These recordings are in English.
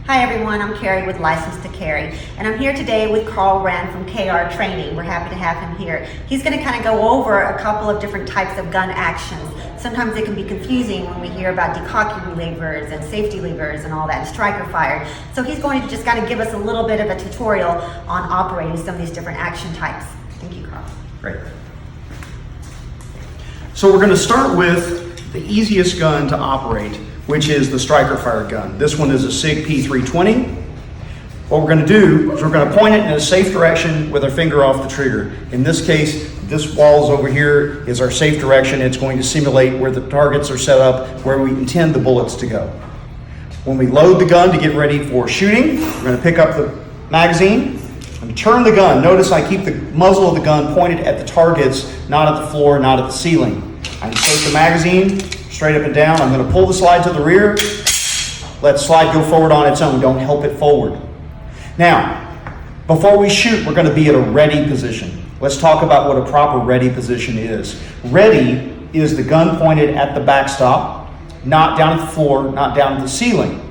Hi everyone, I'm Carrie with License to Carry, and I'm here today with Carl Rand from KR Training. We're happy to have him here. He's going to kind of go over a couple of different types of gun actions. Sometimes it can be confusing when we hear about decocking levers and safety levers and all that, and striker fire. So he's going to just kind of give us a little bit of a tutorial on operating some of these different action types. Thank you, Carl. Great. So we're going to start with the easiest gun to operate, which is the striker fire gun. This one is a SIG P320. What we're going to do is we're going to point it in a safe direction with our finger off the trigger. In this case, this wall is over here is our safe direction. It's going to simulate where the targets are set up, where we intend the bullets to go. When we load the gun to get ready for shooting, we're going to pick up the magazine and turn the gun. Notice I keep the muzzle of the gun pointed at the targets, not at the floor, not at the ceiling. I insert the magazine straight up and down. I'm going to pull the slide to the rear. Let the slide go forward on its own. Don't help it forward. Now, before we shoot, we're going to be at a ready position. Let's talk about what a proper ready position is. Ready is the gun pointed at the backstop, not down at the floor, not down at the ceiling.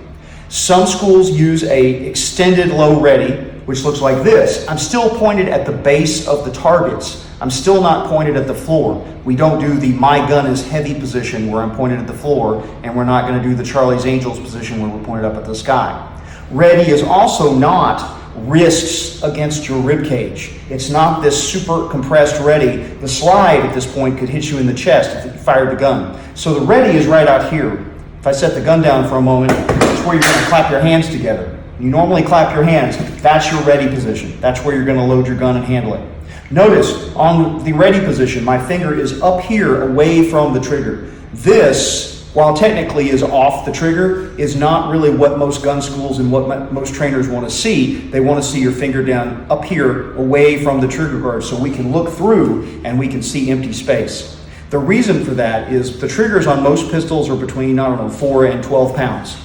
Some schools use a extended low ready, which looks like this. I'm still pointed at the base of the targets. I'm still not pointed at the floor. We don't do the my gun is heavy position where I'm pointed at the floor, and we're not going to do the Charlie's Angels position where we're pointed up at the sky. Ready is also not wrists against your rib cage. It's not this super compressed ready. The slide at this point could hit you in the chest if you fired the gun. So the ready is right out here. If I set the gun down for a moment, it's where you're going to clap your hands together. You normally clap your hands. That's your ready position. That's where you're going to load your gun and handle it. Notice on the ready position, my finger is up here away from the trigger. This, while technically is off the trigger, is not really what most gun schools and what most trainers want to see. They want to see your finger down up here away from the trigger guard so we can look through and we can see empty space. The reason for that is the triggers on most pistols are between, 4 and 12 pounds.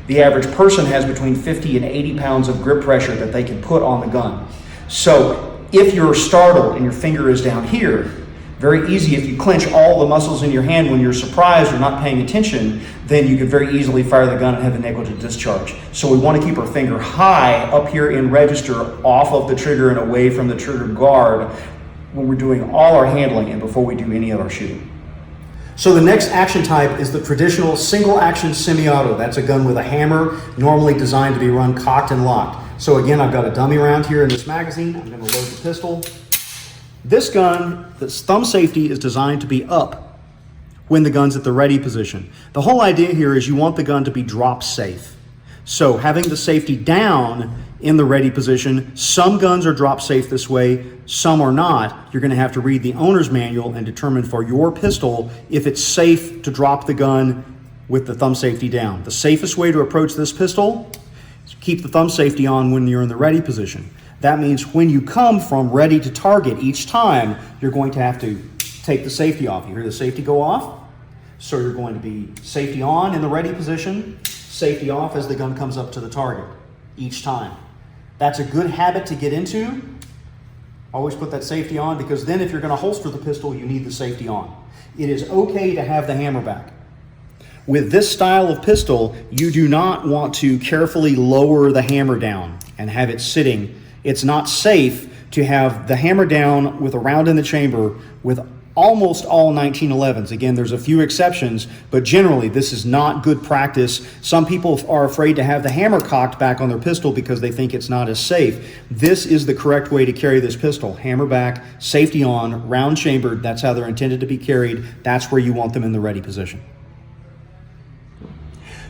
The average person has between 50 and 80 pounds of grip pressure that they can put on the gun. So if you're startled and your finger is down here, very easy, if you clench all the muscles in your hand when you're surprised or not paying attention, then you could very easily fire the gun and have a negligent discharge. So we want to keep our finger high up here in register, off of the trigger and away from the trigger guard when we're doing all our handling and before we do any of our shooting. So the next action type is the traditional single action semi-auto. That's a gun with a hammer, normally designed to be run cocked and locked. So again, I've got a dummy round here in this magazine. I'm going to load the pistol. This gun, the thumb safety is designed to be up when the gun's at the ready position. The whole idea here is you want the gun to be drop safe. So having the safety down in the ready position, some guns are drop safe this way, some are not. You're going to have to read the owner's manual and determine for your pistol if it's safe to drop the gun with the thumb safety down. The safest way to approach this pistol is keep the thumb safety on when you're in the ready position. That means when you come from ready to target each time, you're going to have to take the safety off. You hear the safety go off? So you're going to be safety on in the ready position, safety off as the gun comes up to the target each time. That's a good habit to get into. Always put that safety on, because then if you're going to holster the pistol, you need the safety on. It is okay to have the hammer back. With this style of pistol, you do not want to carefully lower the hammer down and have it sitting. It's not safe to have the hammer down with a round in the chamber with almost all 1911s. Again, there's a few exceptions, but generally this is not good practice. Some people are afraid to have the hammer cocked back on their pistol because they think it's not as safe. This is the correct way to carry this pistol. Hammer back, safety on, round chambered. That's how they're intended to be carried. That's where you want them in the ready position.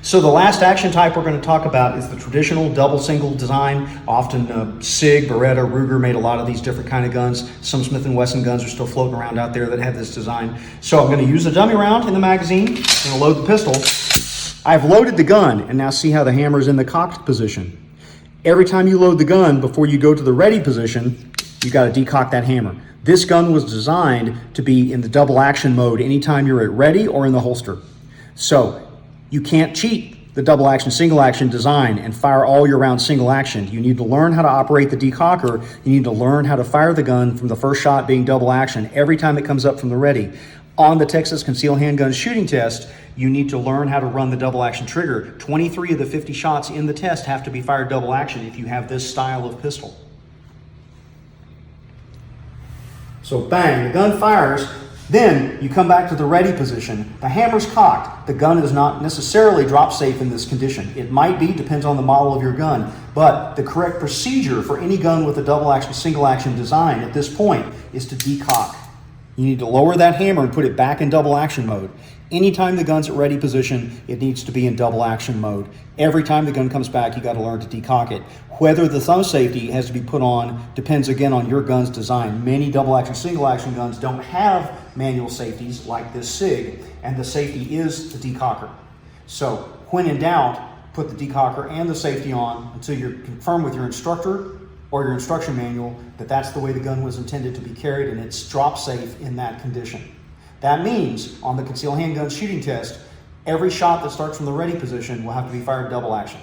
So the last action type we're going to talk about is the traditional double single design. Often SIG, Beretta, Ruger made a lot of these different kind of guns. Some Smith & Wesson guns are still floating around out there that have this design. So I'm going to use a dummy round in the magazine. I'm going to load the pistol. I've loaded the gun, and now see how the hammer is in the cocked position. Every time you load the gun, before you go to the ready position, you got to decock that hammer. This gun was designed to be in the double action mode anytime you're at ready or in the holster. So you can't cheat the double action, single action design and fire all your rounds single action. You need to learn how to operate the decocker. You need to learn how to fire the gun from the first shot being double action every time it comes up from the ready. On the Texas Concealed Handgun Shooting Test, you need to learn how to run the double action trigger. 23 of the 50 shots in the test have to be fired double action if you have this style of pistol. So bang, the gun fires, then you come back to the ready position. The hammer's cocked. The gun is not necessarily drop safe in this condition. It might be, depends on the model of your gun, but the correct procedure for any gun with a double action, single action design at this point is to decock. You need to lower that hammer and put it back in double action mode. Anytime the gun's at ready position, it needs to be in double action mode. Every time the gun comes back, you got to learn to decock it. Whether the thumb safety has to be put on depends again on your gun's design. Many double action, single action guns don't have manual safeties like this SIG, and the safety is the decocker. So when in doubt, put the decocker and the safety on until you're confirmed with your instructor or your instruction manual that that's the way the gun was intended to be carried and it's drop safe in that condition. That means on the concealed handgun shooting test, every shot that starts from the ready position will have to be fired double action.